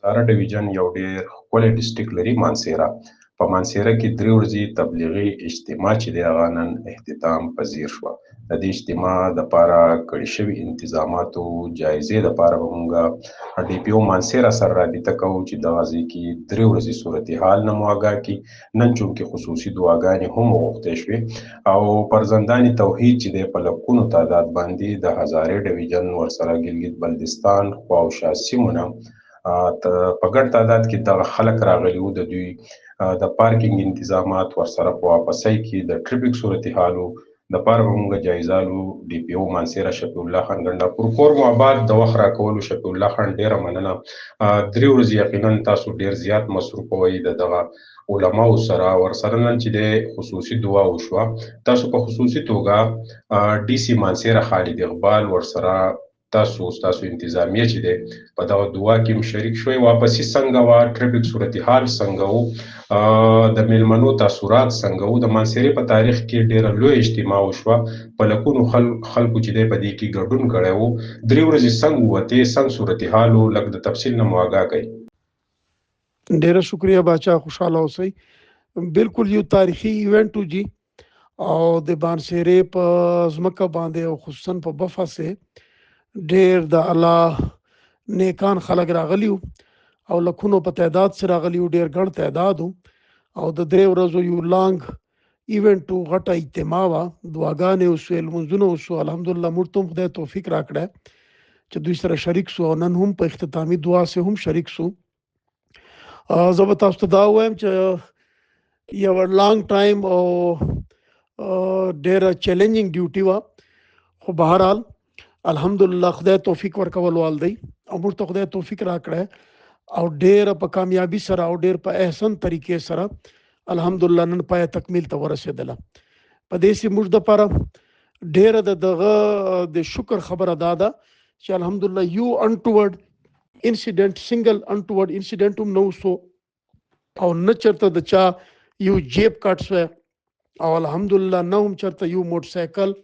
هزاره ډویژن یو ډیر ښکلی ډسټریکټ لري مانسهره. په مانسهره کې 3 ورځې تبلیغي اجتماع چې دی هغه نن اختتام پذیر شوه. د دې اجتماع دپاره کړي شوي انتظاماتو جایزې دپاره به مونږ ډي پي او مانسهره سره رابطه کوو چې دغه ځای کې 3 ورځې صورتحال نه مو آګاه کړي. نن چونکې خصوصي دعاګانې هم وغوښتې شوې او فرزندان توحید چې دی په لکونو تعداد باندې د هزارې ډویژن ورسره ګلګت بلتستان خوا او شا سیمو نه په ګډ تعداد کې دغه خلک راغلي وو. د دوی د پارکینګ انتظامات ورسره په واپسۍ کې د ټریفیک صورتحالو دپاره به مونږ جایزالو. ډي پي او مانسهره شفیع الله خان ګنډاپور. کور مو آباد. د وخت راکولو شفیع الله خان ډیره مننه. 3 ورځې یقینا تاسو ډیر زیات مصروف وئ د دغه علماو سره ورسره نن چې د خصوصي دعا وشوه. تاسو په خصوصي توګه ډي سي مانسهره خالد اقبال ورسره تاسو انتظامیه چې دی په دغه دعا کې هم شریک شوئ. واپسي څنګه وه، ټریفیک صورتحال څنګه و، د میلمنو تاثرات څنګه و. د مانسهرې په تاریخ کې ډیره لوی اجتماع وشوه. په لکونو خلکو چې دی په دې کې ګډون کړی و. 3 ورځې څنګه ووتې، څنګه صورتحال و، لږ د تفصیل نه مو آګاه کړئ. ډیره شکریه باچا، خوشحاله اوسئ. بالکل یو تاریخي ایونټ و جی او د مانسهرې په ځمکه باندې او خصوصا په بفا سه ډیر د الله نیکان خلک راغلی وو او لکونو په تعداد سره راغلی وو، ډیر ګڼ تعداد وو او د 3 ورځو یو لانګ ایونټ و، غټه اجتماع وه، دعاګانې وسوې، لمونځونه وسو. الحمدلله موږ ته هم خدای توفیق راکړی چې دوی سره شریک سو او نن هم په اختتامي دعا سه هم شریک سو. زه به تاسو ته دا ووایم چې یو لانګ ټایم او ډیره چیلنجینګ ډیوټي وه، خو بهرحال الحمدلله خدای توفیق ورکول وال دی او موږ ته خدای توفیق راکړی او ډیر په کامیابی سره او ډیر په احسن طریقې سره الحمدلله نن پای تکمیل ته ورسېدله. په دې سي موږ دپاره ډیره دغه د شکر خبره دا ده چې الحمدلله یو انټورډ انسیډنټ، سنگل انټورډ انسیډنټ هم نه وسو او نه چرته د چا یو جیب کټ شوی او الحمدلله نه هم چرته یو موټرسایکل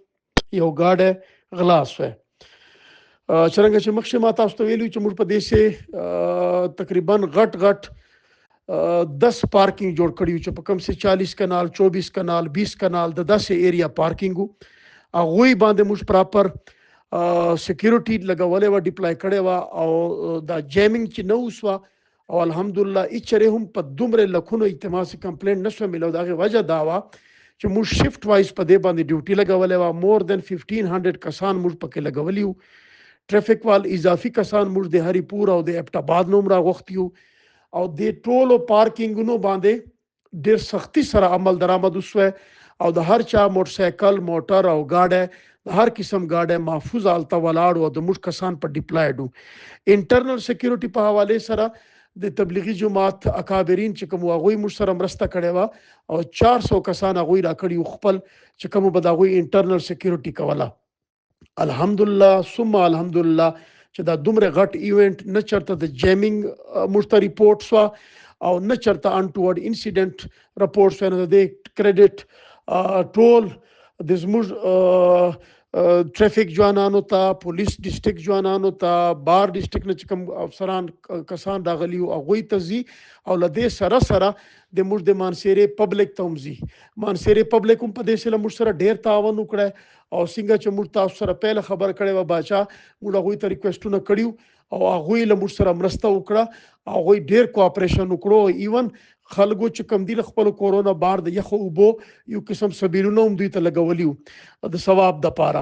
یو ګاډی غلا شوی. څرنګه چې مخکې ما تاسو ته ویلي چې موږ په دې سه تقریبا غټ 10 پارکینګ جوړ کړي چې په کم سه 40 کنال 24 کنال 20 کنال د 10 ایریا پارکینګ هغه باندې موږ پراپر سکیورټي لګولې و، ډیپلای کړې و او دا جیمینګ چې نو وسو او الحمدلله اچره هم په دومره لکونو اجتماع سه کمپلینټ نشو ملو. دغه وجه دا و چې موږ شفت وایز په دې باندې ډیوټي لګولې و. مور دین 1500 کسان موږ پکې لګولې وو. ټریفیک وال اضافي کسان موږ د هری پور او د ابټاباد نوم راغوښتیو او د ټولو پارکینګونو باندې ډیر سختی سره عمل درآمد وسو او د هر چا موټرسایکل، موټر او گاډي، هر قسم گاډي محفوظ حالت ولاړ او د موږ کسان په ډیپلایډ. انټرنل سکیورټي په حواله سره د تبلیغي جماعت اکابرین چې کوم هغه موږ سره مرسته کړې و او 400 کسان هغه را کړی خپل چې کوم به دا غوي انټرنل سکیورټي کوله. الحمدلله ثم الحمدلله چې دا دومره غټ ایونت نه چرته د جیمینګ مشته ریپورټ سو او نه چرته انټورډ انسیډنټ رپورټ سو. نه د کریډټ ټول د زموږ ټریفیک جوانانو ته، پولیس ډسټریکټ جوانانو ته، بار ډسټریکټ نه کوم افسران کسان راغلي او هغه ته زی او لدې سره سره د موږ د مانسهرې پبلک ته هم زی. مانسهرې پبلک هم په دې سره موږ سره ډیر تعاون وکړي او څنګه چې موږ تاسو سره پهله خبر کړي و باچا موږ هغه ته ریکوېسټونه کړیو او هغه له موږ سره مرسته وکړه او هغه ډیر کوآپریشن وکړو. ایون خلکو چې کم دی خپل کورونا بار د یخو وبو یو قسم سبیلونه هم دوی ته لګولیو د ثواب د پاره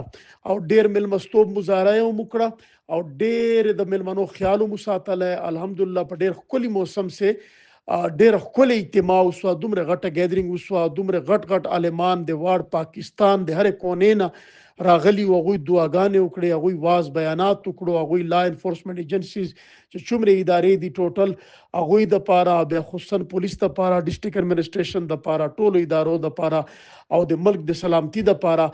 او ډیر ملمستوب مظاهره هم وکړه او ډیر د ملمنو خیالو مساتله. الحمدلله په ډیر خولي موسم سه ډیر خولي اجتماع وسو، دومره غټه ګیدرینګ وسو، دومره غټ عالمان د واړ پاکستان د هر کونې نه راغلی او غوي دعاګانې وکړي، غوي واز بیانات وکړو، غوي لا انفورسمنت ایجنسیز چې څومره ادارې دي ټوټل غوي د پاره به خصوصا پولیس د پاره، ډسټریکټ ایڈمنسټریشن د پاره، ټولو ادارو د پاره او د ملک د سلامتی د پاره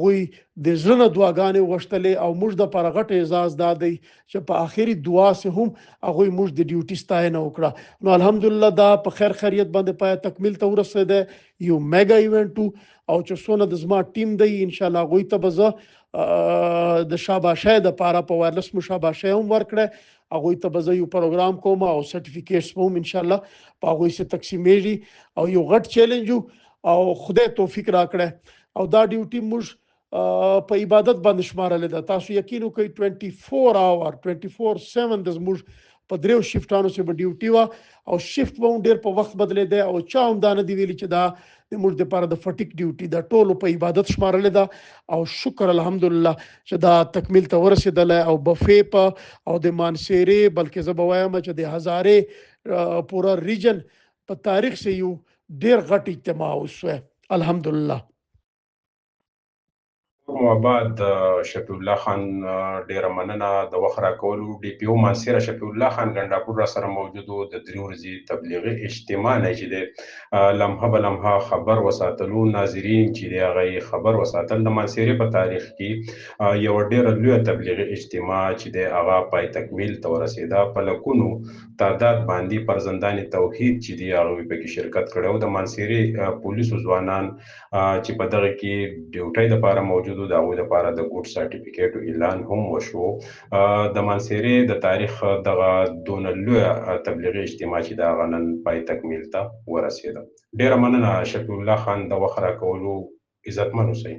غوي د زړه دعاګانې وغوښتلې او موږ د پاره غټ اعزاز دادی چې په اخیری دعا سه هم غوي موږ د ډیوټي ستاینه وکړه. نو الحمدلله دا په خیر خیریت باندې پای تکمیل ته ورسېده. یو میگا ایونت او چې څونه د زما ټیم دی ان شاء الله غوي ته بزه د شاباشۍ دپاره په وایرلس مو شاباشۍ هم ورکړی. هغوی ته به زه یو پروګرام کوم او سرټیفیکیټس به هم انشاءالله په هغوی سره تقسیمیږي او یو غټ چیلنج او خدای توفیق راکړی. او دا ډیوټي موږ په عبادت باندې شمارلې ده. تاسو یقین وکړئ 24 اور 24/7 د زموږ په دریو شفټانو سره به ډیوټي وه او شفټ به هم ډېر په وخت بدلېدی او چا هم دا نه دي ویلي چې دا د موږ دپاره د فټیک ډیوټي ده. ټولو په عبادت شمارلې ده او شکر الحمدلله چې دا تکمیل ته ورسېدلی او بفې په او د مانسیرې بلکې زه به وایم چې د هزارې پوره ریجن په تاریخ سه یو ډېر غټ اجتماع وسوی الحمدلله. مو آباد شفیع الله خان ډیره مننه د وخت راکولو. ډي پي او مانسیره شفیع الله خان ګنډاپور را سره موجود و. د درې ورځې تبلیغي اجتماع نه چې دی لمحه به لمحه خبر وساتلو. ناظرین چې دی هغه خبر وساتل. د مانسیرې په تاریخ کې یو ډیره لویه تبلیغي اجتماع چې دی هغه پای تکمیل ته ورسېده. په لکونو تعداد باندې پر زندان توحید چې دی هغوی پکې شرکت کړی و. د مانسیرې پولیسو ځوانان چې په دغه کې ډیوټۍ دپاره موجود د هغوی دپاره د ګوډ سرټیفیکیټو اعلان هم وشو. د مانسیرې د تاریخ دغه دونه لویه تبلیغي اجتماع چې د هغه نن پای تکمیل ته ورسېده. ډیره مننه شفیع الله خان د وخت راکولو. عزتمن اوسئ.